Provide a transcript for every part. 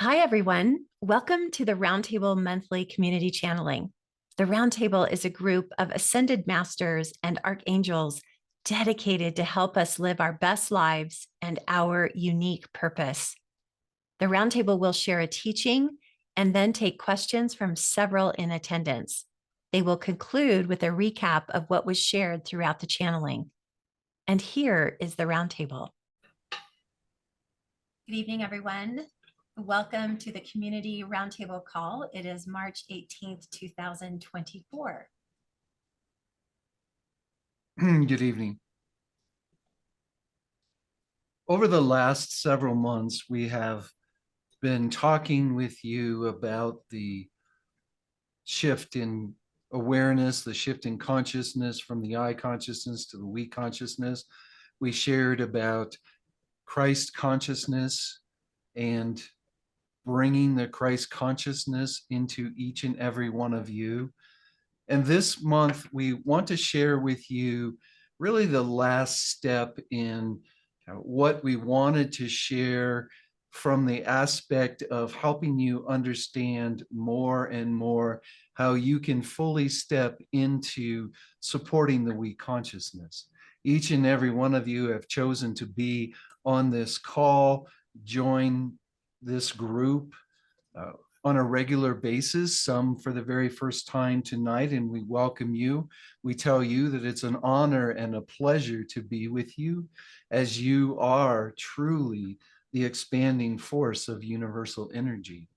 Hi, everyone. Welcome to the Roundtable Monthly Community Channeling. The Roundtable is a group of ascended masters and archangels dedicated to help us live our best lives and our unique purpose. The Roundtable will share a teaching and then take questions from several in attendance. They will conclude with a recap of what was shared throughout the channeling. And here is the Roundtable. Good evening, everyone. Welcome to the Community Roundtable Call. It is March 18th, 2024. Good evening. Over the last several months, we have been talking with you about the shift in awareness, the shift in consciousness from the I consciousness to the we consciousness. We shared about Christ consciousness and bringing the Christ consciousness into each and every one of you. And this month, we want to share with you really the last step in what we wanted to share from the aspect of helping you understand more and more how you can fully step into supporting the we consciousness. Each and every one of you have chosen to be on this call, join this group on a regular basis, some for the very first time tonight, and we welcome you. We tell you that it's an honor and a pleasure to be with you, as you are truly the expanding force of universal energy.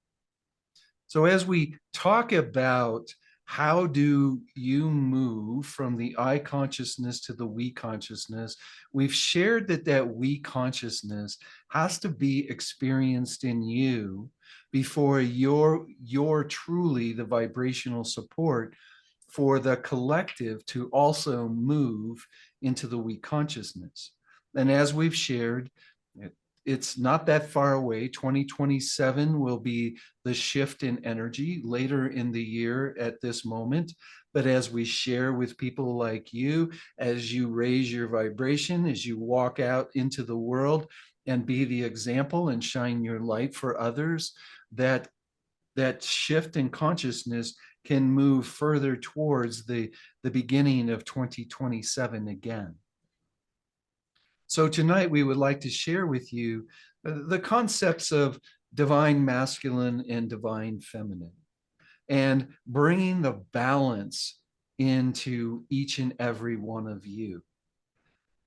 So as we talk about how do you move from the I consciousness to the we consciousness, we've shared that we consciousness has to be experienced in you before you're truly the vibrational support for the collective to also move into the we consciousness. And as we've shared, it's not that far away. 2027 will be the shift in energy later in the year at this moment. But as we share with people like you, as you raise your vibration, as you walk out into the world and be the example and shine your light for others, that shift in consciousness can move further towards the beginning of 2027 again. So tonight we would like to share with you the concepts of divine masculine and divine feminine, and bringing the balance into each and every one of you.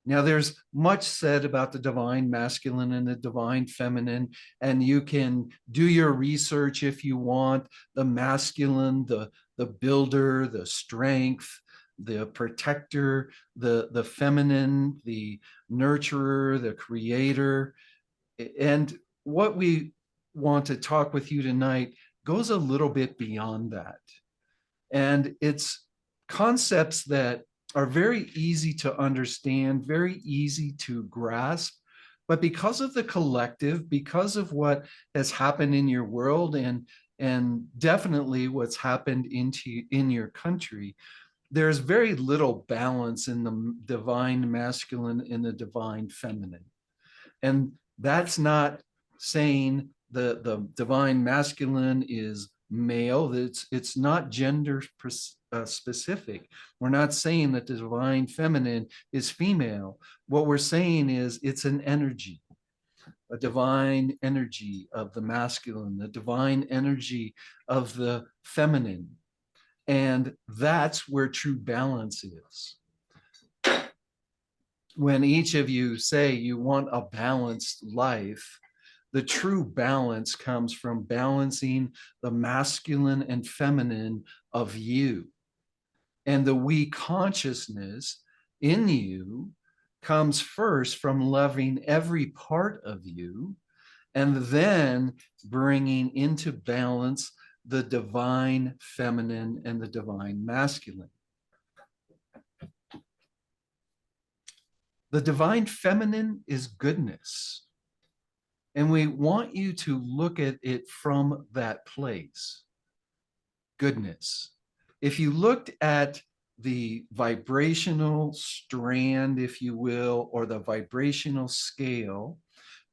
Now, there's much said about the divine masculine and the divine feminine, and you can do your research if you want. The masculine, the builder, the strength, the protector, the feminine, the nurturer, the creator. And what we want to talk with you tonight goes a little bit beyond that. And it's concepts that are very easy to understand, very easy to grasp. But because of the collective, because of what has happened in your world and definitely what's happened in your country, there's very little balance in the divine masculine and the divine feminine. And that's not saying the divine masculine is male. It's not gender specific. We're not saying that the divine feminine is female. What we're saying is it's an energy, a divine energy of the masculine, the divine energy of the feminine. And that's where true balance is. When each of you say you want a balanced life, the true balance comes from balancing the masculine and feminine of you. And the we consciousness in you comes first from loving every part of you, and then bringing into balance the divine feminine and the divine masculine. The divine feminine is goodness. And we want you to look at it from that place. Goodness. If you looked at the vibrational strand, if you will, or the vibrational scale,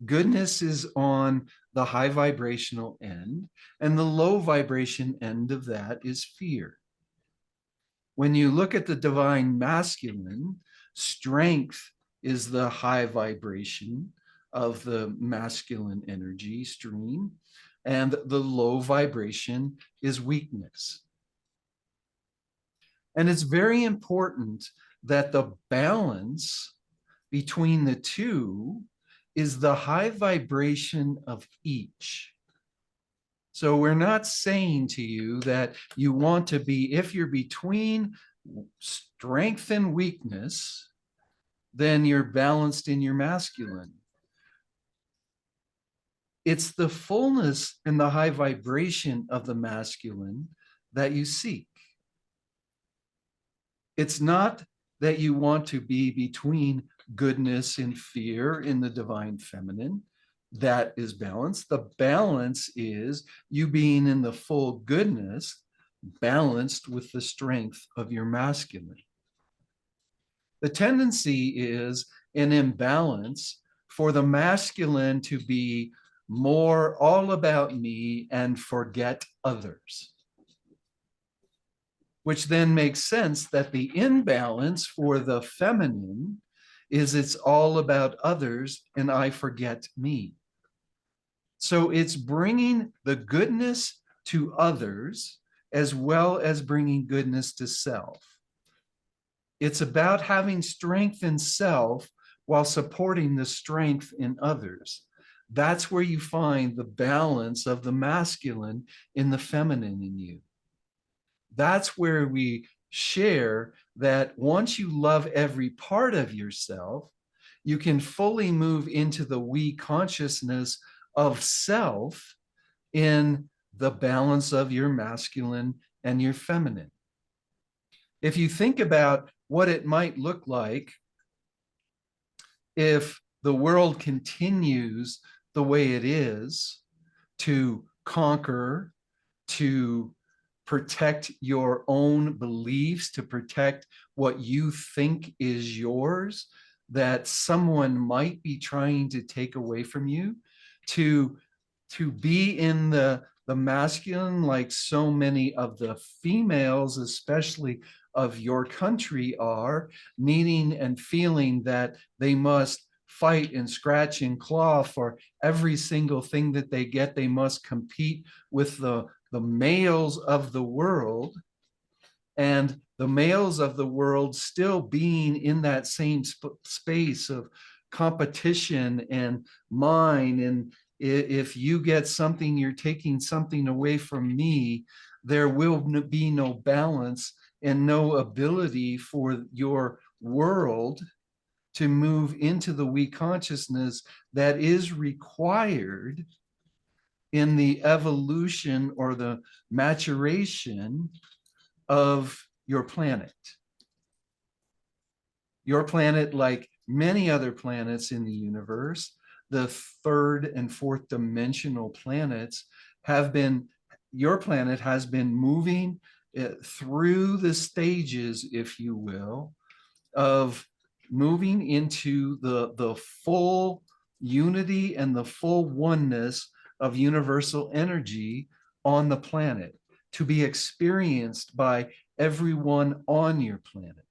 goodness is on the high vibrational end, and the low vibration end of that is fear. When you look at the divine masculine, strength is the high vibration of the masculine energy stream, and the low vibration is weakness. And it's very important that the balance between the two is the high vibration of each. So we're not saying to you that you want to be, if you're between strength and weakness, then you're balanced in your masculine. It's the fullness and the high vibration of the masculine that you seek. It's not that you want to be between goodness and fear in the divine feminine. That is balance. The balance is you being in the full goodness, balanced with the strength of your masculine. The tendency is an imbalance for the masculine to be more all about me and forget others, which then makes sense that the imbalance for the feminine is it's all about others and I forget me. So it's bringing the goodness to others as well as bringing goodness to self. It's about having strength in self while supporting the strength in others. That's where you find the balance of the masculine in the feminine in you. That's where we share that once you love every part of yourself, you can fully move into the we consciousness of self in the balance of your masculine and your feminine. If you think about what it might look like if the world continues the way it is, to conquer, to protect your own beliefs, to protect what you think is yours, that someone might be trying to take away from you, to be in the masculine, like so many of the females, especially of your country, are needing and feeling that they must fight and scratch and claw for every single thing that they get. They must compete with the males of the world, and the males of the world still being in that same space of competition and mine. And if you get something, you're taking something away from me. There will be no balance and no ability for your world to move into the we consciousness that is required in the evolution or the maturation of your planet. Your planet, like many other planets in the universe, the third and fourth dimensional planets have been, your planet has been moving through the stages, if you will, of moving into the full unity and the full oneness of universal energy on the planet, to be experienced by everyone on your planet.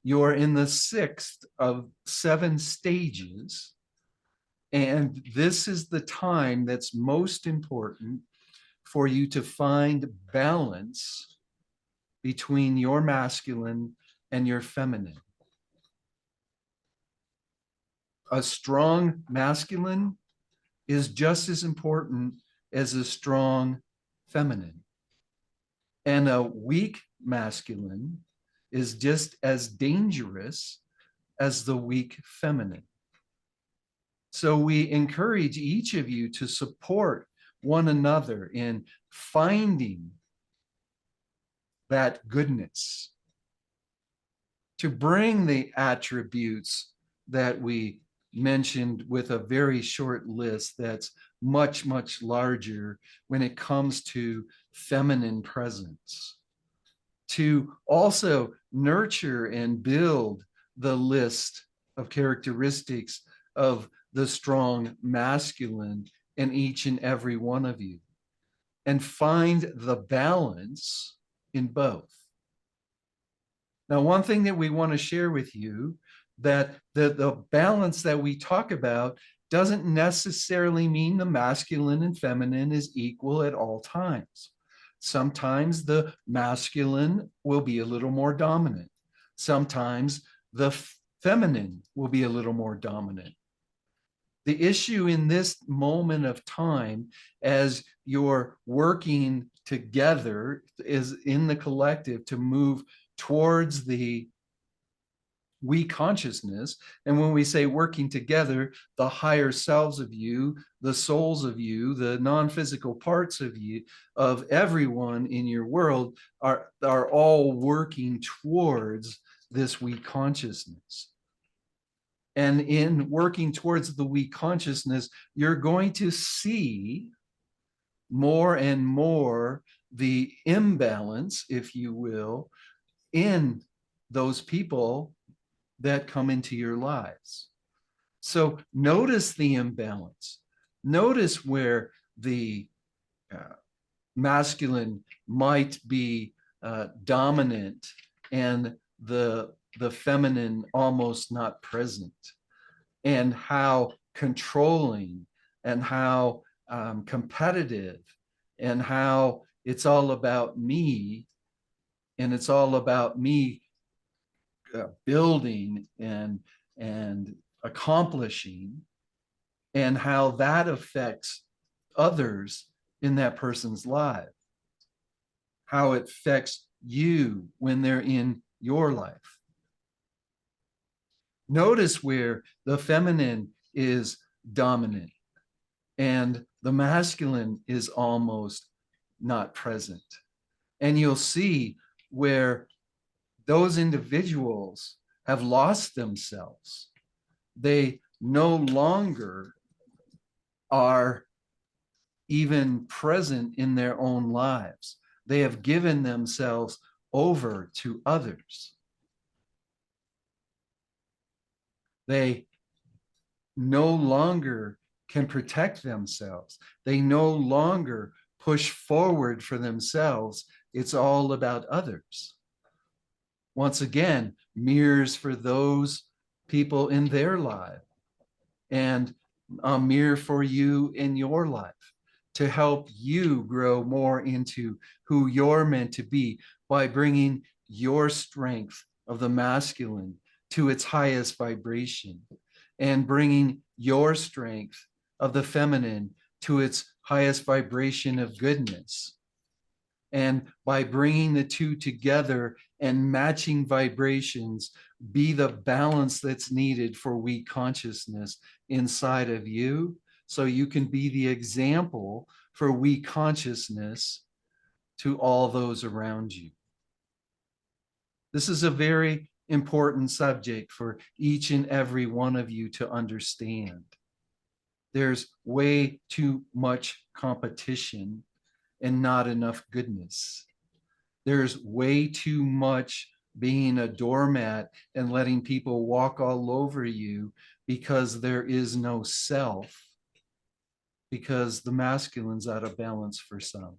You're in the sixth of 7 stages, and this is the time that's most important for you to find balance between your masculine and your feminine. A strong masculine is just as important as a strong feminine. And a weak masculine is just as dangerous as the weak feminine. So we encourage each of you to support one another in finding that goodness, to bring the attributes that we mentioned with a very short list that's much, much larger when it comes to feminine presence, to also nurture and build the list of characteristics of the strong masculine in each and every one of you and find the balance in both. Now, one thing that we want to share with you that the balance that we talk about doesn't necessarily mean the masculine and feminine is equal at all times. Sometimes the masculine will be a little more dominant. Sometimes the feminine will be a little more dominant. The issue in this moment of time, as you're working together, is in the collective to move towards the we consciousness. And when we say working together, the higher selves of you, the souls of you, the non-physical parts of you, of everyone in your world are all working towards this we consciousness. And in working towards the we consciousness, you're going to see more and more the imbalance, if you will, in those people that come into your lives. So notice the imbalance. Notice where the masculine might be dominant and the feminine almost not present, and how controlling and how competitive and how it's all about me, and it's all about me building and accomplishing, and how that affects others in that person's life, how it affects you when they're in your life. Notice where the feminine is dominant and the masculine is almost not present. And you'll see where those individuals have lost themselves. They no longer are even present in their own lives. They have given themselves over to others. They no longer can protect themselves. They no longer push forward for themselves. It's all about others. Once again, mirrors for those people in their life, and a mirror for you in your life to help you grow more into who you're meant to be by bringing your strength of the masculine to its highest vibration and bringing your strength of the feminine to its highest vibration of goodness. And by bringing the two together and matching vibrations, be the balance that's needed for we consciousness inside of you, so you can be the example for we consciousness to all those around you. This is a very important subject for each and every one of you to understand. There's way too much competition and not enough goodness. There's way too much being a doormat and letting people walk all over you because there is no self, because the masculine's out of balance for some.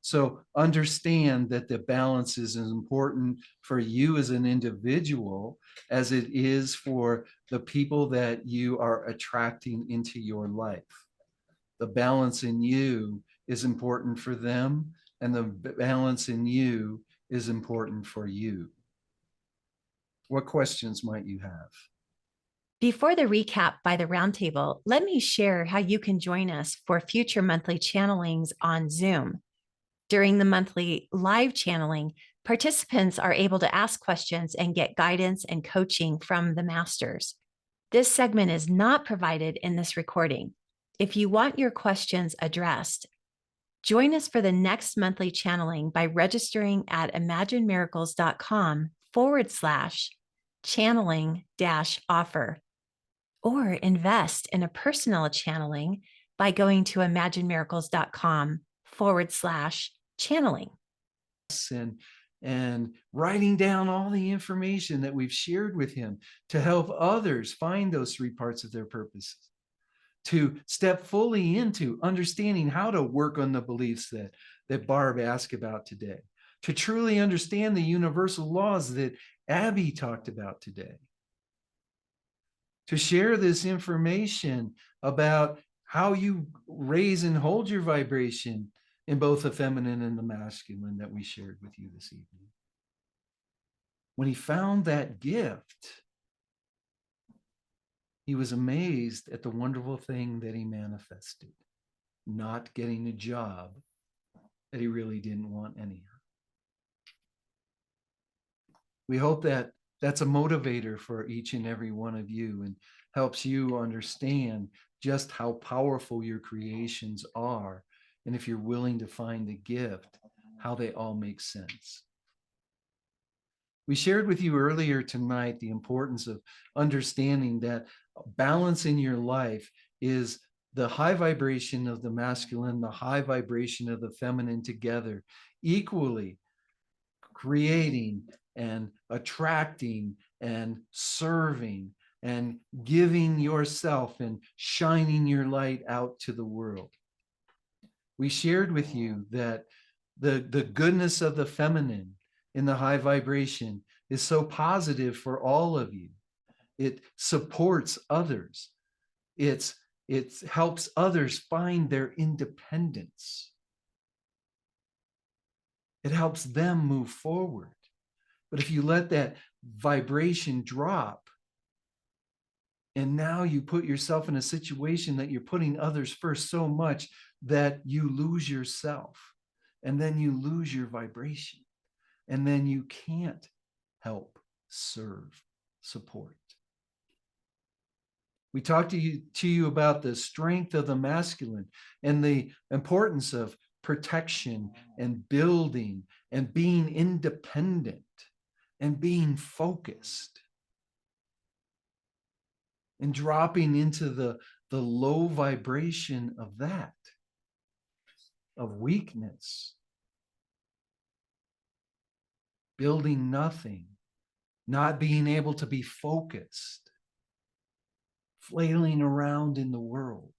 So understand that the balance is as important for you as an individual as it is for the people that you are attracting into your life. The balance in you is important for them, and the balance in you is important for you. What questions might you have? Before the recap by the roundtable, let me share how you can join us for future monthly channelings on Zoom. During the monthly live channeling, participants are able to ask questions and get guidance and coaching from the masters. This segment is not provided in this recording. If you want your questions addressed, join us for the next monthly channeling by registering at imaginemiracles.com/channeling-offer, or invest in a personal channeling by going to imaginemiracles.com/channeling. And writing down all the information that we've shared with him to help others find those three parts of their purposes. to step fully into understanding how to work on the beliefs that Barb asked about today, to truly understand the universal laws that Abby talked about today, to share this information about how you raise and hold your vibration in both the feminine and the masculine that we shared with you this evening. When he found that gift, he was amazed at the wonderful thing that he manifested, not getting a job that he really didn't want anyhow. We hope that that's a motivator for each and every one of you and helps you understand just how powerful your creations are. And if you're willing to find the gift, how they all make sense. We shared with you earlier tonight the importance of understanding that balance in your life is the high vibration of the masculine, the high vibration of the feminine together, equally creating and attracting and serving and giving yourself and shining your light out to the world. We shared with you that the goodness of the feminine in the high vibration is so positive for all of you. It supports others. It helps others find their independence. It helps them move forward. But if you let that vibration drop, and now you put yourself in a situation that you're putting others first so much that you lose yourself, and then you lose your vibration, and then you can't help, serve, support. We talked to you about the strength of the masculine and the importance of protection and building and being independent and being focused and dropping into the low vibration of that, of weakness, building nothing, not being able to be focused, flailing around in the world.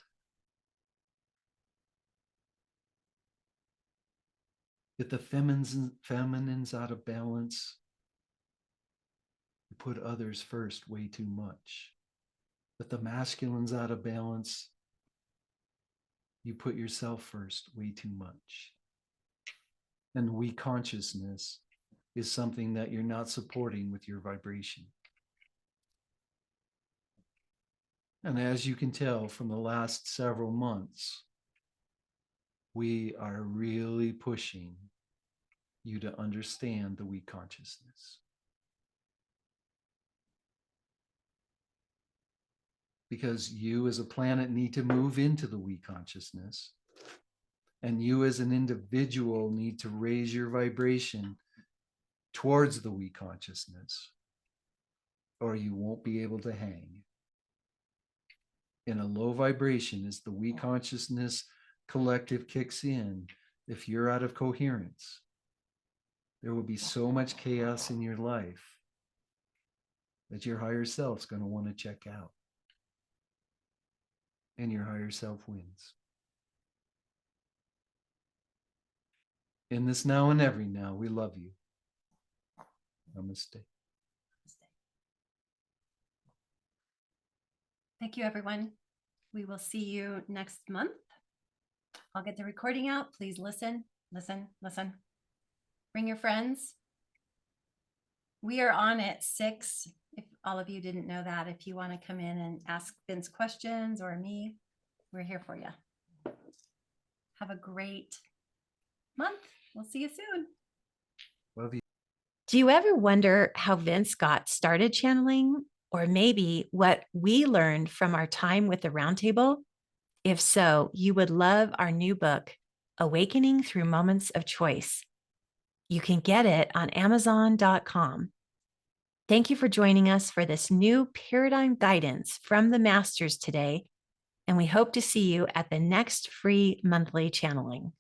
If the feminine's out of balance, you put others first way too much. If the masculine's out of balance, you put yourself first way too much. And we consciousness is something that you're not supporting with your vibration. And as you can tell from the last several months, we are really pushing you to understand the we consciousness. Because you as a planet need to move into the we consciousness. And you as an individual need to raise your vibration towards the we consciousness, or you won't be able to hang. In a low vibration, as the we consciousness collective kicks in, if you're out of coherence, there will be so much chaos in your life that your higher self's going to want to check out. And your higher self wins. In this now and every now, we love you. Namaste. Thank you, everyone. We will see you next month. I'll get the recording out. Please listen, listen, listen. Bring your friends. We are on at 6. If all of you didn't know that, if you want to come in and ask Vince questions or me, we're here for you. Have a great month. We'll see you soon. Love you. Do you ever wonder how Vince got started channeling, or maybe what we learned from our time with the Roundtable? If so, you would love our new book, Awakening Through Moments of Choice. You can get it on Amazon.com. Thank you for joining us for this new paradigm guidance from the masters today, and we hope to see you at the next free monthly channeling.